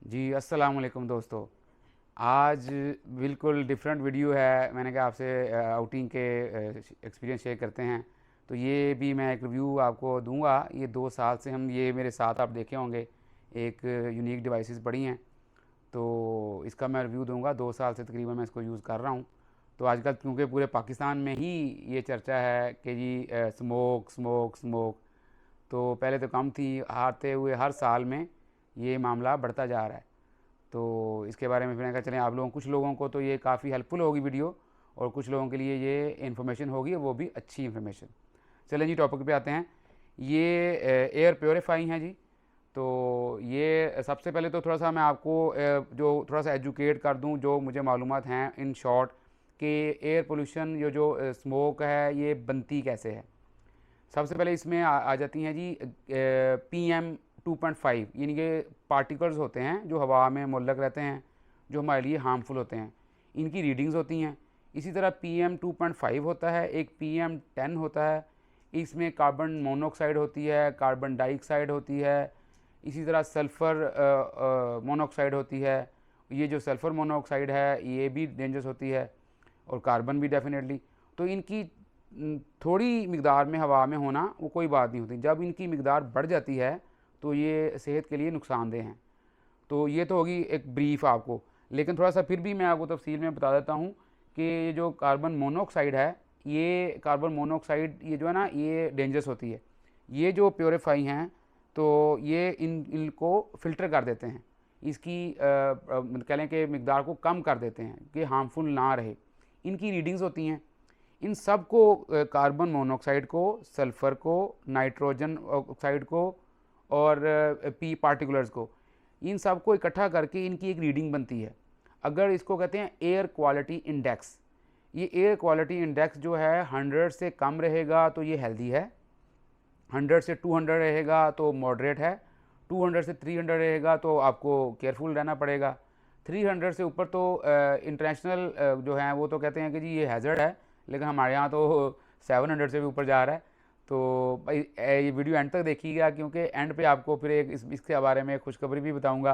जी, अस्सलाम वालेकुम दोस्तों। आज बिल्कुल डिफरेंट वीडियो है। मैंने कहा आपसे आउटिंग के एक्सपीरियंस शेयर करते हैं। तो ये भी मैं एक रिव्यू आपको दूंगा। ये 2 साल से हम ये मेरे साथ आप देखे होंगे एक यूनिक डिवाइसेस पड़ी हैं, तो इसका मैं रिव्यू दूंगा। 2 साल से तकरीबन मैं इसको यूज़ कर रहा हूँ। तो आजकल क्योंकि पूरे पाकिस्तान में ही ये चर्चा है कि जी स्मोक स्मोक स्मोक, तो पहले तो कम थी, आते हुए हर साल में ये मामला बढ़ता जा रहा है। तो इसके बारे में मैंने कहा चलें आप लोगों कुछ लोगों को तो ये काफ़ी हेल्पफुल होगी वीडियो, और कुछ लोगों के लिए ये इन्फॉर्मेशन होगी, वो भी अच्छी इन्फॉर्मेशन। चलें जी टॉपिक पे आते हैं। ये एयर प्योरीफाई हैं जी। तो ये सबसे पहले तो थोड़ा सा मैं आपको जो थोड़ा सा एजुकेट कर दूं जो मुझे मालूमात हैं इन शॉर्ट, कि एयर पोल्यूशन ये जो स्मोक है ये बनती कैसे है। सबसे पहले इसमें आ जाती हैं जी PM2.5, यानी कि पार्टिकल्स होते हैं जो हवा में मुल्लक रहते हैं, जो हमारे लिए हार्मफुल होते हैं। इनकी रीडिंग्स होती हैं। इसी तरह PM2.5 होता है, एक PM10 होता है। इसमें कार्बन मोनोऑक्साइड होती है, कार्बन डाइऑक्साइड होती है, इसी तरह सल्फ़र मोनोऑक्साइड होती है। ये जो सल्फ़र मोनोऑक्साइड है ये भी डेंजरस होती है, और कार्बन भी डेफिनेटली। तो इनकी थोड़ी मिकदार में हवा में होना वो कोई बात नहीं होती। जब इनकी मिकदार बढ़ जाती है तो ये सेहत के लिए नुकसानदेह हैं। तो ये तो होगी एक ब्रीफ आपको, लेकिन थोड़ा सा फिर भी मैं आपको तफसील में बता देता हूँ कि ये जो कार्बन मोनोऑक्साइड है, ये कार्बन मोनोऑक्साइड ये जो है ना ये डेंजरस होती है। ये जो प्योरीफाई हैं तो ये इनको फ़िल्टर कर देते हैं, इसकी कह लें कि मिकदार को कम कर देते हैं कि हार्मफुल ना रहे। इनकी रीडिंग्स होती हैं। इन सब को कार्बन मोनोऑक्साइड को, सल्फ़र को, नाइट्रोजन ऑक्साइड को, और पी पार्टिकुलर्स को, इन सब को इकट्ठा करके इनकी एक रीडिंग बनती है। अगर इसको कहते हैं एयर क्वालिटी इंडेक्स। ये एयर क्वालिटी इंडेक्स जो है 100 से कम रहेगा तो ये हेल्दी है, 100 से 200 रहेगा तो मॉडरेट है, 200 से 300 रहेगा तो आपको केयरफुल रहना पड़ेगा, 300 से ऊपर तो इंटरनेशनल जो हैं वो तो कहते हैं कि जी ये हैज़र्ड है, लेकिन हमारे यहाँ तो 700 से भी ऊपर जा रहा है। तो भाई ये वीडियो एंड तक देखिएगा, क्योंकि एंड पे आपको फिर एक इसके बारे में खुशखबरी भी बताऊंगा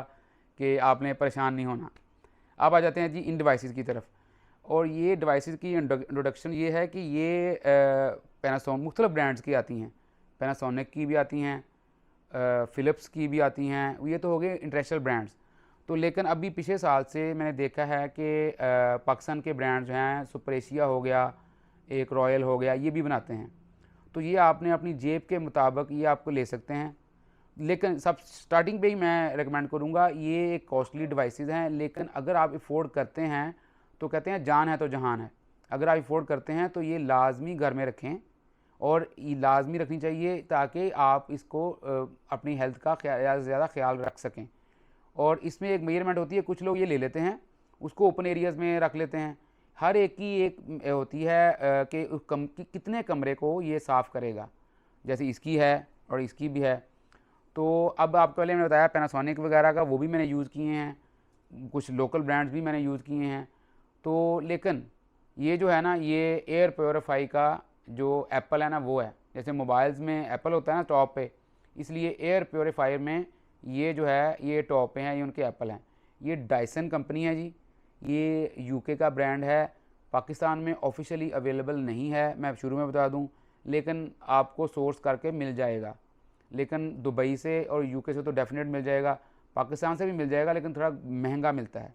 कि आपने परेशान नहीं होना। अब आ जाते हैं जी इन डिवाइसेस की तरफ। और ये डिवाइसेस की इंट्रोडक्शन ये है कि ये पैनासोनिक मुख्तलिफ ब्रांड्स की आती हैं। पैनासोनिक की भी आती हैं, फ़िलिप्स की भी आती हैं। ये तो हो गए इंटरनेशनल ब्रांड्स। तो लेकिन अभी पिछले साल से मैंने देखा है कि पाकिस्तान के ब्रांड्स हैं, सुपर एशिया हो गया, एक रॉयल हो गया, ये भी बनाते हैं। तो ये आपने अपनी जेब के मुताबिक ये आपको ले सकते हैं। लेकिन सब स्टार्टिंग पे ही मैं रेकमेंड करूँगा, ये एक कॉस्टली डिवाइसेस हैं, लेकिन अगर आप अफोर्ड करते हैं तो कहते हैं जान है तो जहान है। अगर आप अफोर्ड करते हैं तो ये लाजमी घर में रखें, और ये लाजमी रखनी चाहिए ताकि आप इसको अपनी हेल्थ का ज़्यादा से ज़्यादा ख्याल रख सकें। और इसमें एक मेजरमेंट होती है, कुछ लोग ये ले लेते हैं उसको ओपन एरियाज़ में रख लेते हैं। हर एक की एक होती है कि कितने कमरे को ये साफ़ करेगा, जैसे इसकी है और इसकी भी है। तो अब आपको पहले मैंने बताया पैनासोनिक वगैरह का, वो भी मैंने यूज़ किए हैं, कुछ लोकल ब्रांड्स भी मैंने यूज़ किए हैं। तो लेकिन ये जो है ना ये एयर प्योरीफाई का जो एप्पल है ना वो है, जैसे मोबाइल्स में एप्पल होता है ना टॉप पे, इसलिए एयर प्योरीफायर में ये जो है ये टॉप पे हैं, ये उनके एप्पल हैं। ये डायसन कंपनी है जी, ये यूके का ब्रांड है। पाकिस्तान में ऑफिशियली अवेलेबल नहीं है, मैं शुरू में बता दूं, लेकिन आपको सोर्स करके मिल जाएगा। लेकिन दुबई से और यूके से तो डेफिनेट मिल जाएगा, पाकिस्तान से भी मिल जाएगा, लेकिन थोड़ा महंगा मिलता है।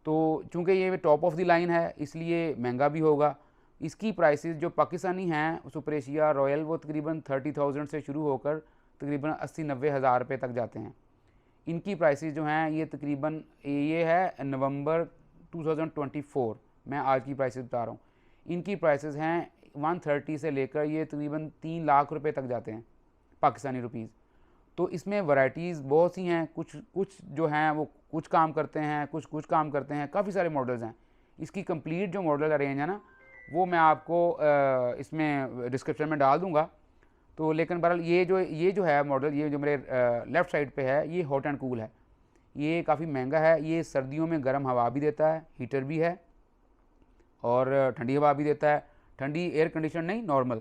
तो चूँकि ये टॉप ऑफ द लाइन है इसलिए महंगा भी होगा। इसकी प्राइसेस जो पाकिस्तानी हैं सुपर एशिया रॉयल, वो तकरीबन 30,000 से शुरू होकर तकरीबन 80-90 हज़ार रुपये तक जाते हैं। इनकी प्राइसेस जो हैं ये तकरीबन ये है नवंबर 2024, मैं आज की प्राइसेस बता रहा हूँ। इनकी प्राइसेस हैं 130 से लेकर ये तकरीबन 3 लाख रुपए तक जाते हैं पाकिस्तानी रुपीज़। तो इसमें वैराइटीज़ बहुत सी हैं, कुछ कुछ जो हैं वो कुछ काम करते हैं, कुछ कुछ काम करते हैं, काफ़ी सारे मॉडल्स हैं। इसकी कंप्लीट जो मॉडल रेंज है ना वो मैं आपको इसमें डिस्क्रिप्शन में डाल दूंगा। तो लेकिन बहरहाल ये जो है मॉडल, ये जो मेरे लेफ़्ट साइड पे है, ये हॉट एंड कूल है। ये काफ़ी महंगा है। ये सर्दियों में गर्म हवा भी देता है, हीटर भी है, और ठंडी हवा भी देता है, ठंडी एयर कंडीशन नहीं नॉर्मल,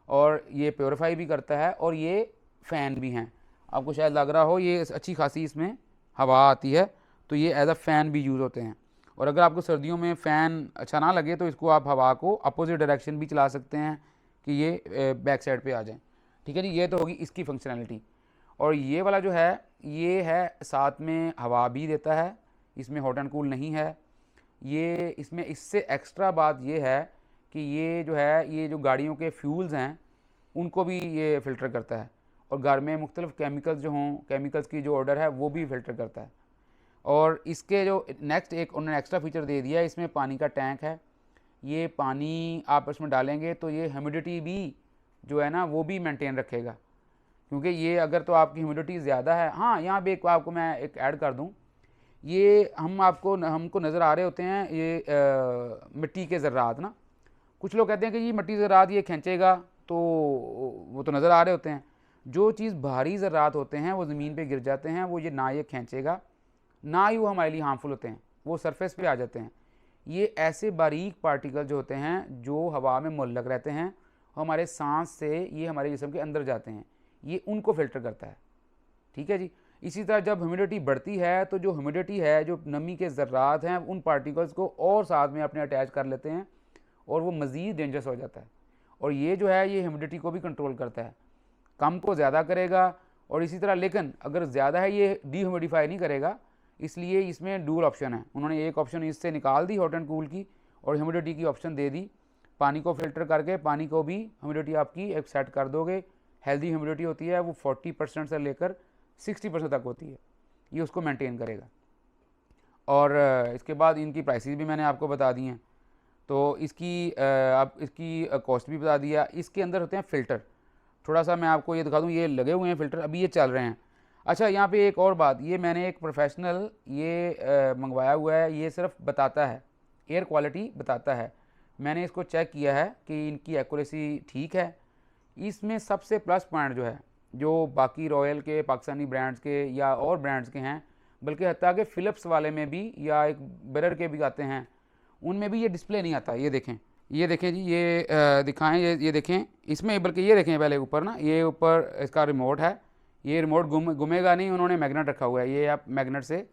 और ये प्योरीफाई भी करता है, और ये फ़ैन भी हैं। आपको शायद लग रहा हो ये अच्छी खासी इसमें हवा आती है तो ये एज अ फ़ैन भी यूज़ होते हैं। और अगर आपको सर्दियों में फ़ैन अच्छा ना लगे तो इसको आप हवा को अपोजिट डायरेक्शन भी चला सकते हैं कि ये बैक साइड पे आ जाए। ठीक है जी, ये तो होगी इसकी फंक्शनैलिटी। और ये वाला जो है ये है साथ में हवा भी देता है, इसमें हॉट एंड कूल नहीं है। ये इसमें इससे एक्स्ट्रा बात ये है कि ये जो है ये जो गाड़ियों के फ्यूल्स हैं उनको भी ये फ़िल्टर करता है, और घर में मुख्तलिफ़ केमिकल्स जो हों, केमिकल्स की जो ऑर्डर है वो भी फ़िल्टर करता है। और इसके जो नेक्स्ट एक उन्होंने एक्स्ट्रा फीचर दे दिया है, इसमें पानी का टैंक है। ये पानी आप इसमें डालेंगे तो ये ह्यूमिडिटी भी जो है ना वो भी मेंटेन रखेगा, क्योंकि ये अगर तो आपकी ह्यूमिडिटी ज़्यादा है। हाँ, यहाँ पे एक आपको मैं एक ऐड कर दूँ, ये हमको नज़र आ रहे होते हैं ये मिट्टी के ज़र्रात ना, कुछ लोग कहते हैं कि ये मिट्टी ज़रात ये खींचेगा, तो वो तो नज़र आ रहे होते हैं। जो चीज़ भारी ज़रात होते हैं वो ज़मीन पे गिर जाते हैं, वो ये ना ये खींचेगा ना ही वो हमारे लिए हार्मफुल होते हैं, वो सरफेस पे आ जाते हैं। ये ऐसे बारीक पार्टिकल जो होते हैं जो हवा में मुअल्लक रहते हैं, हमारे सांस से ये हमारे जिस्म के अंदर जाते हैं, ये उनको फ़िल्टर करता है। ठीक है जी। इसी तरह जब ह्यूमिडिटी बढ़ती है तो जो ह्यूमिडिटी है, जो नमी के ज़र्रात हैं, उन पार्टिकल्स को और साथ में अपने अटैच कर लेते हैं और वो मज़ीद डेंजरस हो जाता है। और ये जो है ये ह्यूमिडिटी को भी कंट्रोल करता है, कम को ज़्यादा करेगा। और इसी तरह लेकिन अगर ज़्यादा है ये डीह्यूमिडिफाई नहीं करेगा, इसलिए इसमें डुअल ऑप्शन है। उन्होंने एक ऑप्शन इससे निकाल दी हॉट एंड कूल की, और ह्यूमिडिटी की ऑप्शन दे दी। पानी को फ़िल्टर करके पानी को भी ह्यूमिडिटी आपकी एक सेट कर दोगे। हेल्दी ह्यूमिडिटी होती है वो 40% से लेकर 60% तक होती है, ये उसको मेंटेन करेगा। और इसके बाद इनकी प्राइसेस भी मैंने आपको बता दी हैं, तो इसकी आप इसकी कॉस्ट भी बता दिया। इसके अंदर होते हैं फ़िल्टर, थोड़ा सा मैं आपको ये दिखा दूँ, ये लगे हुए हैं फ़िल्टर, अभी ये चल रहे हैं। अच्छा, यहाँ पे एक और बात, ये मैंने एक प्रोफेशनल ये मंगवाया हुआ है, ये सिर्फ बताता है, एयर क्वालिटी बताता है। मैंने इसको चेक किया है कि इनकी एक्यूरेसी ठीक है। इसमें सबसे प्लस पॉइंट जो है, जो बाकी रॉयल के, पाकिस्तानी ब्रांड्स के या और ब्रांड्स के हैं, बल्कि हत्ता कि फ़िलिप्स वाले में भी या एक बेरर के भी आते हैं, उनमें भी ये डिस्प्ले नहीं आता। ये देखें जी, ये दिखाएं, ये देखें इसमें, बल्कि ये देखें पहले ऊपर ना, ये ऊपर इसका रिमोट है, ये रिमोट घूमेगा नहीं, उन्होंने मैग्नेट रखा हुआ है, ये आप मैग्नेट से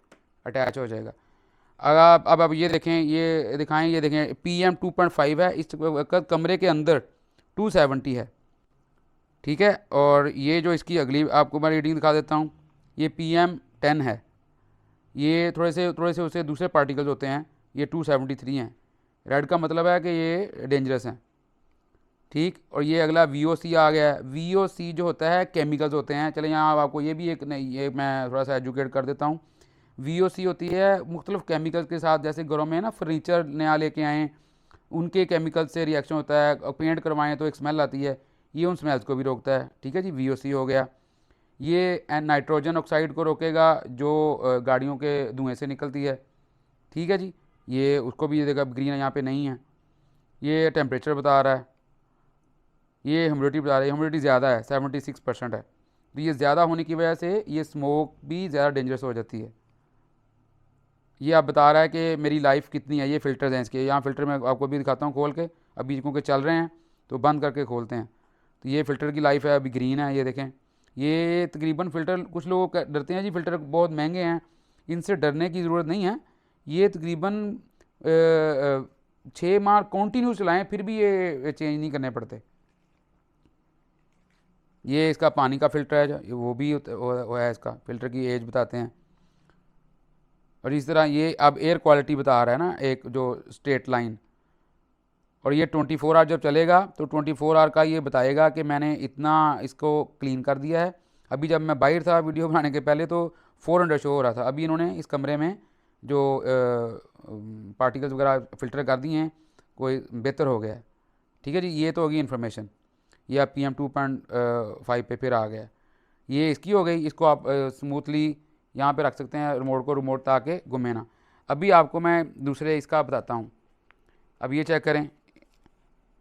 अटैच हो जाएगा। अब ये देखें, ये दिखाएं, ये देखें PM 2.5 है, इस कमरे के अंदर 270 है। ठीक है, और ये जो इसकी अगली आपको मैं रीडिंग दिखा देता हूँ, ये PM 10 है। ये थोड़े से उससे दूसरे पार्टिकल्स होते हैं, ये 273 हैं। रेड का मतलब है कि ये डेंजरस हैं। ठीक, और ये अगला VOC आ गया है। VOC जो होता है केमिकल्स होते हैं। चले यहाँ आपको ये भी एक नहीं, ये मैं थोड़ा सा एजुकेट कर देता हूँ। VOC होती है मुख्तलिफ केमिकल्स के साथ, जैसे घरों में ना फर्नीचर नया लेके आएँ, उनके केमिकल से रिएक्शन होता है, पेंट करवाएं तो एक स्मेल आती है, ये उन स्मेल्स को भी रोकता है। ठीक है जी, VOC हो गया। ये नाइट्रोजन ऑक्साइड को रोकेगा जो गाड़ियों के धुएँ से निकलती है। ठीक है जी, ये उसको भी देखा, ग्रीन यहाँ पे नहीं है। ये टेम्परेचर बता रहा है, ये ह्यूमिडिटी बता रहा है, ह्यूमिडिटी ज़्यादा है, 76% है। तो ये ज़्यादा होने की वजह से ये स्मोक भी ज़्यादा डेंजरस हो जाती है। ये आप बता रहा है कि मेरी लाइफ कितनी है। ये फ़िल्टर्स हैं इसके, यहाँ फ़िल्टर मैं आपको भी दिखाता हूँ खोल के, अभी क्योंकि चल रहे हैं तो बंद करके खोलते हैं। तो ये फ़िल्टर की लाइफ है, अभी ग्रीन है, ये देखें। ये तकरीबन फ़िल्टर, कुछ लोग डरते हैं जी फ़िल्टर बहुत महंगे हैं, इनसे डरने की ज़रूरत नहीं है। ये तकरीबन 6 माह कंटिन्यू चलाएँ फिर भी ये चेंज नहीं करने पड़ते। ये इसका पानी का फ़िल्टर है जो वो भी वो है, इसका फ़िल्टर की एज बताते हैं। और इस तरह ये अब एयर क्वालिटी बता रहा है ना, एक जो स्ट्रेट लाइन, और ये 24 आवर जब चलेगा तो 24 आवर का ये बताएगा कि मैंने इतना इसको क्लीन कर दिया है। अभी जब मैं बाहर था वीडियो बनाने के पहले तो 400 शो हो रहा था, अभी इन्होंने इस कमरे में जो पार्टिकल्स वगैरह फ़िल्टर कर दिए हैं, कोई बेहतर हो गया है। ठीक है जी, ये तो होगी इन्फॉर्मेशन। ये आप PM 2.5 पे फिर आ गया, ये इसकी हो गई। इसको आप स्मूथली यहाँ पे रख सकते हैं रिमोट को, रिमोट ताकि घूमे ना। अभी आपको मैं दूसरे इसका बताता हूँ। अब ये चेक करें,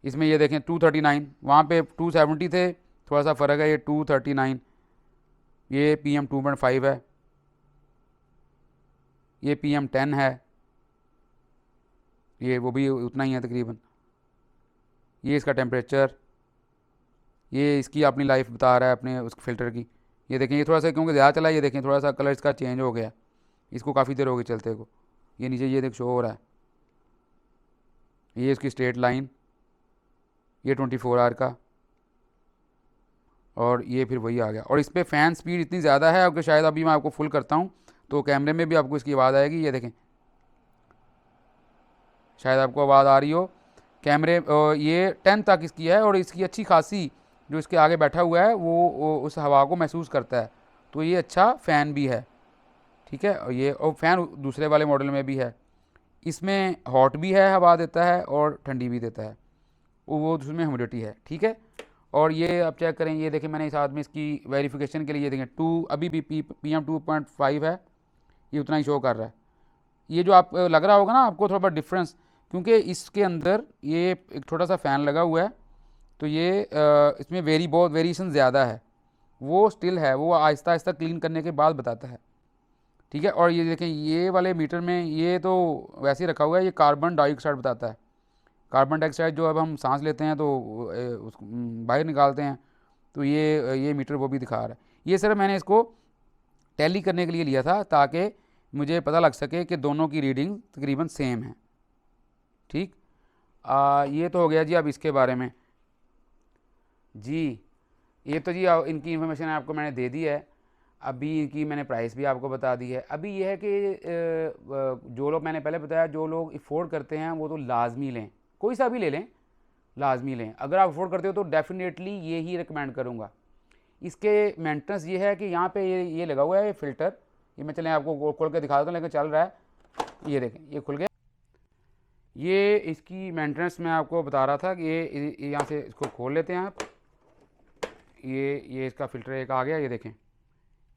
इसमें ये देखें 239, वहाँ पे 270 थे, थोड़ा सा फ़र्क है, ये 239। ये PM 2.5 है, ये PM 10 है, ये वो भी उतना ही है तकरीबन। ये इसका टेम्परेचर, ये इसकी अपनी लाइफ बता रहा है अपने उस फ़िल्टर की। ये देखें, ये थोड़ा सा क्योंकि ज़्यादा चला, ये देखें थोड़ा सा कलर इसका चेंज हो गया। इसको काफ़ी देर हो गई चलते को। ये नीचे ये देख शो हो रहा है, ये इसकी स्ट्रेट लाइन, ये 24 आवर का, और ये फिर वही आ गया। और इस पर फ़ैन स्पीड इतनी ज़्यादा है कि शायद अभी मैं आपको फुल करता हूँ तो कैमरे में भी आपको इसकी आवाज़ आएगी। ये देखें, शायद आपको आवाज़ आ रही हो। कैमरे ये 10 तक इसकी है, और इसकी अच्छी खासी जो इसके आगे बैठा हुआ है वो उस हवा को महसूस करता है, तो ये अच्छा फ़ैन भी है। ठीक है, और ये और फ़ैन दूसरे वाले मॉडल में भी है, इसमें हॉट भी है, हवा देता है, और ठंडी भी देता है, वो उसमें ह्यूमिडिटी है। ठीक है, और ये आप चेक करें, ये देखें मैंने इस आदमी इसकी वेरिफिकेशन के लिए ये देखें 2 अभी भी PM 2.5 है, ये उतना ही शो कर रहा है। ये जो आप लग रहा होगा ना आपको थोड़ा बहुत डिफरेंस, क्योंकि इसके अंदर ये एक छोटा सा फ़ैन लगा हुआ है, तो ये इसमें बहुत वेरिएशन ज़्यादा है, वो स्टिल है, वो आहिस्ता आहिस्ता क्लीन करने के बाद बताता है। ठीक है, और ये देखें ये वाले मीटर में ये तो वैसे ही रखा हुआ है, ये कार्बन डाइऑक्साइड बताता है। कार्बन डाइऑक्साइड जो अब हम सांस लेते हैं तो उसको बाहर निकालते हैं, तो ये मीटर वो भी दिखा रहा है। ये सर मैंने इसको टैली करने के लिए लिया था ताकि मुझे पता लग सके कि दोनों की रीडिंग तकरीबन सेम है। ठीक, ये तो हो गया जी। अब इसके बारे में जी, ये तो जी इनकी इन्फॉर्मेशन आपको मैंने दे दी है। अभी इनकी मैंने प्राइस भी आपको बता दी है। अभी ये है कि जो लोग, मैंने पहले बताया, जो लोग अफोर्ड करते हैं वो तो लाजमी लें, कोई सा भी ले लें, लाजमी लें। अगर आप अफोर्ड करते हो तो डेफिनेटली ये ही रिकमेंड करूँगा। इसके मेंटेनेंस ये है कि यहाँ पे ये लगा हुआ है ये फ़िल्टर, ये मैं चलें आपको खोल के दिखा देता हूँ, लेकिन चल रहा है, ये देखें ये खुल गया। ये इसकी मेंटेनेंस मैं आपको बता रहा था कि ये यहाँ से इसको खोल लेते हैं आप, ये इसका फ़िल्टर एक आ गया, ये देखें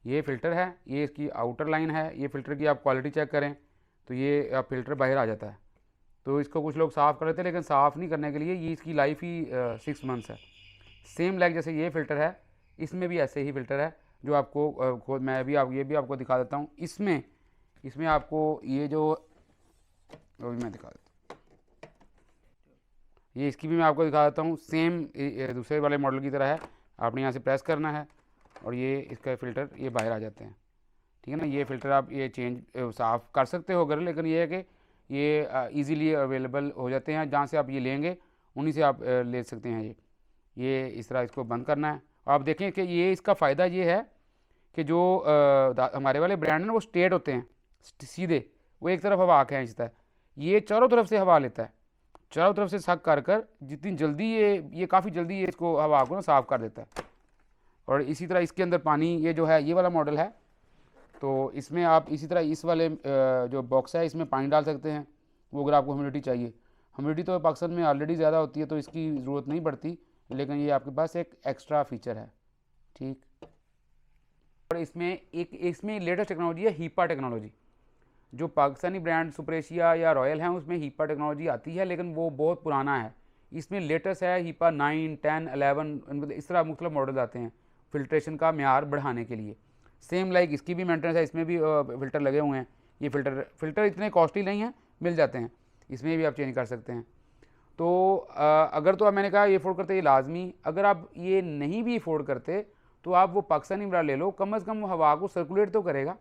ये फ़िल्टर है, ये इसकी आउटर लाइन है। ये फ़िल्टर की आप क्वालिटी चेक करें तो ये फ़िल्टर बाहर आ जाता है, तो इसको कुछ लोग साफ़ कर लेते हैं, लेकिन साफ़ नहीं करने के लिए ये इसकी लाइफ ही 6 मंथ्स है। सेम लाइक जैसे ये फ़िल्टर है, इसमें भी ऐसे ही फ़िल्टर है जो आपको मैं भी ये भी आपको दिखा देता हूँ। इसमें आपको ये जो मैं दिखा देता हूँ, ये इसकी भी मैं आपको दिखा देता हूँ। सेम दूसरे वाले मॉडल की तरह है, आपने यहाँ से प्रेस करना है और ये इसका फ़िल्टर ये बाहर आ जाते हैं। ठीक है ना, ये फ़िल्टर आप ये चेंज साफ़ कर सकते हो अगर, लेकिन ये है कि ये इजीली अवेलेबल हो जाते हैं, जहाँ से आप ये लेंगे उन्हीं से आप ले सकते हैं। ये इस तरह इसको बंद करना है। आप देखें कि ये इसका फ़ायदा ये है कि जो हमारे वाले ब्रांड हैं ना वो स्ट्रेट होते हैं, सीधे, वो एक तरफ हवा खींचता है, ये चारों तरफ से हवा लेता है, चारों तरफ से सक कर जितनी जल्दी ये काफ़ी जल्दी ये इसको हवा को ना साफ़ कर देता है। और इसी तरह इसके अंदर पानी, ये जो है ये वाला मॉडल है, तो इसमें आप इसी तरह इस वाले जो बॉक्स है इसमें पानी डाल सकते हैं, वो अगर आपको ह्यूमिडिटी चाहिए। ह्यूमिडिटी तो पाकिस्तान में ऑलरेडी ज़्यादा होती है तो इसकी ज़रूरत नहीं पड़ती, लेकिन ये आपके पास एक एक्स्ट्रा फीचर है। ठीक, और इसमें लेटेस्ट टेक्नोलॉजी है हीपा टेक्नोलॉजी। जो पाकिस्तानी ब्रांड सुपर एशिया या रॉयल हैं उसमें हीपा टेक्नोलॉजी आती है, लेकिन वो बहुत पुराना है। इसमें लेटेस्ट है हीपा 9, 10, 11, इस तरह मुख्तलिफ मॉडल आते हैं फ़िल्ट्रेशन का म्यार बढ़ाने के लिए। सेम लाइक इसकी भी मेंटेनेंस है, इसमें भी फ़िल्टर लगे हुए हैं। ये फ़िल्टर इतने कॉस्टली नहीं हैं, मिल जाते हैं, इसमें भी आप चेंज कर सकते हैं। तो अगर तो मैंने कहा ये अफोर्ड करते, ये लाजमी। अगर आप ये नहीं भी अफोर्ड करते तो आप वो पाकिस्तानी ब्रांड ले लो, कम अज़ कम वो हवा को सर्कुलेट तो करेगा।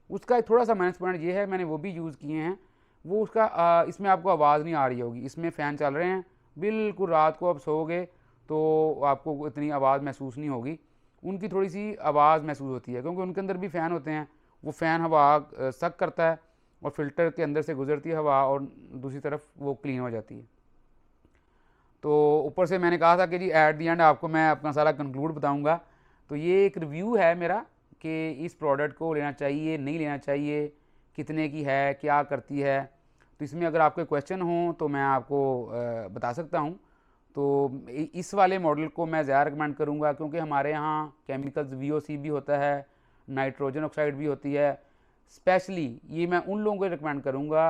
उसका एक थोड़ा सा माइनस पॉइंट ये है, मैंने वो भी यूज़ किए हैं, वो उसका इसमें आपको आवाज़ नहीं आ रही होगी। इसमें फ़ैन चल रहे हैं, बिल्कुल रात को आप सोओगे तो आपको इतनी आवाज़ महसूस नहीं होगी। उनकी थोड़ी सी आवाज़ महसूस होती है, क्योंकि उनके अंदर भी फ़ैन होते हैं, वो फ़ैन हवा सक करता है और फ़िल्टर के अंदर से गुजरती है हवा, और दूसरी तरफ वो क्लीन हो जाती है। तो ऊपर से मैंने कहा था कि जी एट दी एंड आपको मैं अपना सारा कंक्लूड बताऊंगा। तो ये एक रिव्यू है मेरा कि इस प्रोडक्ट को लेना चाहिए, नहीं लेना चाहिए, कितने की है, क्या करती है। तो इसमें अगर आपके क्वेश्चन हों तो मैं आपको बता सकता हूँ। तो इस वाले मॉडल को मैं ज़्यादा रिकमेंड करूँगा, क्योंकि हमारे यहाँ केमिकल्स VOC भी होता है, नाइट्रोजन ऑक्साइड भी होती है। स्पेशली ये मैं उन लोगों को रिकमेंड करूँगा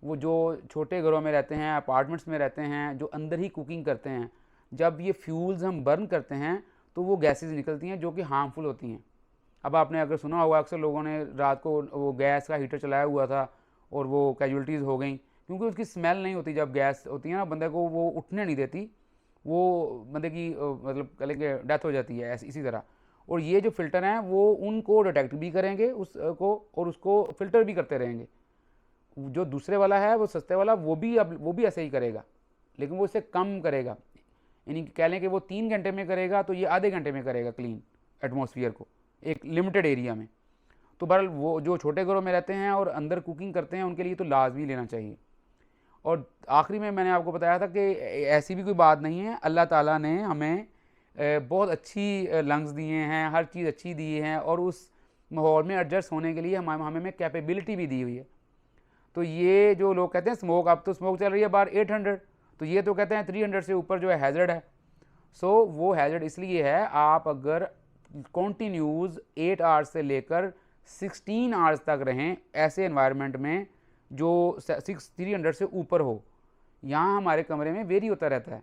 वो जो छोटे घरों में रहते हैं, अपार्टमेंट्स में रहते हैं, जो अंदर ही कुकिंग करते हैं। जब ये फ्यूल्स हम बर्न करते हैं तो वो गैसेस निकलती हैं जो कि हार्मफुल होती हैं। अब आपने अगर सुना होगा, अक्सर लोगों ने रात को वो गैस का हीटर चलाया हुआ था और वो कैजुअल्टीज़ हो गई, क्योंकि उसकी स्मेल नहीं होती। जब गैस होती है ना, बंदे को वो उठने नहीं देती, वो बंदे की मतलब कह लें कि डेथ हो जाती है इसी तरह। और ये जो फ़िल्टर हैं वो उनको डिटेक्ट भी करेंगे उसको और उसको फ़िल्टर भी करते रहेंगे। जो दूसरे वाला है वो सस्ते वाला वो भी ऐसे ही करेगा, लेकिन वो इससे कम करेगा। यानी कह लें कि वो 3 घंटे में करेगा तो ये आधे घंटे में करेगा क्लीन एटमॉस्फेयर को एक लिमिटेड एरिया में। तो बहरहाल वो जो छोटे घरों में रहते हैं और अंदर कुकिंग करते हैं उनके लिए तो लाजमी लेना चाहिए। और आखिरी में मैंने आपको बताया था कि ऐसी भी कोई बात नहीं है, अल्लाह ताला ने हमें बहुत अच्छी लंग्स दिए हैं, हर चीज़ अच्छी दी है और उस माहौल में एडजस्ट होने के लिए हमें कैपेबिलिटी भी दी हुई है। तो ये जो लोग कहते हैं स्मोक, अब तो स्मोक चल रही है बाहर 800, तो ये तो कहते हैं 300 से ऊपर जो है हैज़र्ड है। सो वो हैज़र्ड इसलिए है, आप अगर कॉन्टीन्यूज़ 8 आवर्स से लेकर 16 आवर्स तक रहें ऐसे एनवायरनमेंट में जो 300 से ऊपर हो, यहाँ हमारे कमरे में वेरी होता रहता है,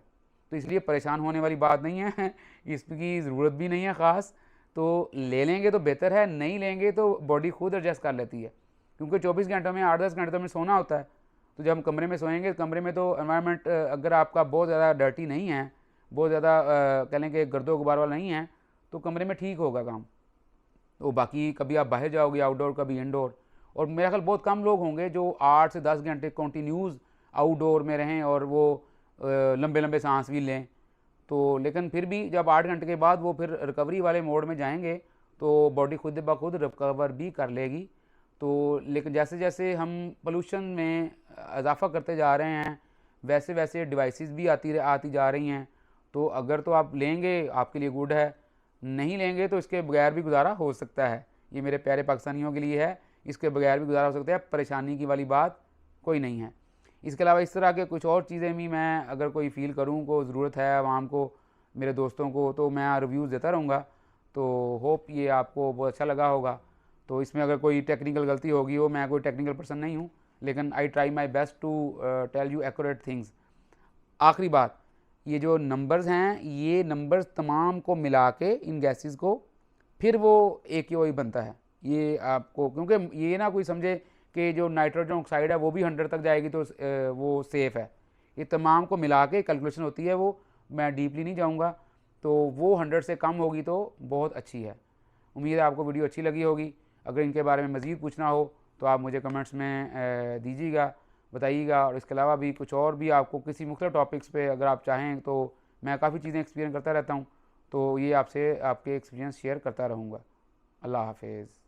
तो इसलिए परेशान होने वाली बात नहीं है, इसकी ज़रूरत भी नहीं है ख़ास। तो ले लेंगे तो बेहतर है, नहीं लेंगे तो बॉडी खुद एडजस्ट कर लेती है, क्योंकि 24 घंटों में 8-10 घंटे तो हमें सोना होता है। तो जब हम कमरे में सोएंगे, कमरे में तो एनवायरनमेंट अगर आपका बहुत ज़्यादा डर्टी नहीं है, बहुत ज़्यादा कह लें कि गर्दो गुबार वाला नहीं है, तो कमरे में ठीक होगा काम। तो बाकी कभी आप बाहर जाओगे आउटडोर, कभी इनडोर, और मेरा ख्याल बहुत कम लोग होंगे जो 8 से 10 घंटे कॉन्टीन्यूज़ आउटडोर में रहें और वो लंबे लंबे सांस भी लें। तो लेकिन फिर भी जब 8 घंटे के बाद वो फिर रिकवरी वाले मोड में जाएंगे तो बॉडी खुद ब खुद रिकवर भी कर लेगी। तो लेकिन जैसे जैसे हम पोल्यूशन में इजाफ़ा करते जा रहे हैं वैसे वैसे डिवाइसेस भी आती जा रही हैं। तो अगर तो आप लेंगे आपके लिए गुड है, नहीं लेंगे तो इसके बगैर भी गुजारा हो सकता है। ये मेरे प्यारे पाकिस्तानियों के लिए है, इसके बगैर भी गुजारा हो सकता है, परेशानी की वाली बात कोई नहीं है। इसके अलावा इस तरह के कुछ और चीज़ें भी मैं अगर कोई फ़ील करूँ को ज़रूरत है आवाम को, मेरे दोस्तों को, तो मैं रिव्यूज़ देता रहूँगा। तो होप ये आपको बहुत अच्छा लगा होगा। तो इसमें अगर कोई टेक्निकल गलती होगी हो, मैं कोई टेक्निकल पर्सन नहीं हूँ, लेकिन I try my best to tell you accurate things. आखिरी बात, ये जो नंबर्स हैं, ये नंबर्स तमाम को मिला के इन गैसेस को फिर वो AQI बनता है। ये आपको, क्योंकि ये ना कोई समझे कि जो नाइट्रोजन ऑक्साइड है वो भी 100 तक जाएगी तो वो सेफ़ है। ये तमाम को मिला के कैलकुलेशन होती है, वो मैं डीपली नहीं जाऊँगा। तो वो 100 से कम होगी तो बहुत अच्छी है। उम्मीद है आपको वीडियो अच्छी लगी होगी। अगर इनके बारे में मज़ीद पूछना हो तो आप मुझे कमेंट्स में दीजिएगा, बताइएगा। और इसके अलावा भी कुछ और भी आपको किसी मुख्तलिफ टॉपिक्स पे अगर आप चाहें तो मैं काफ़ी चीज़ें एक्सपीरियंस करता रहता हूँ, तो ये आपसे आपके एक्सपीरियंस शेयर करता रहूँगा। अल्लाह हाफिज़।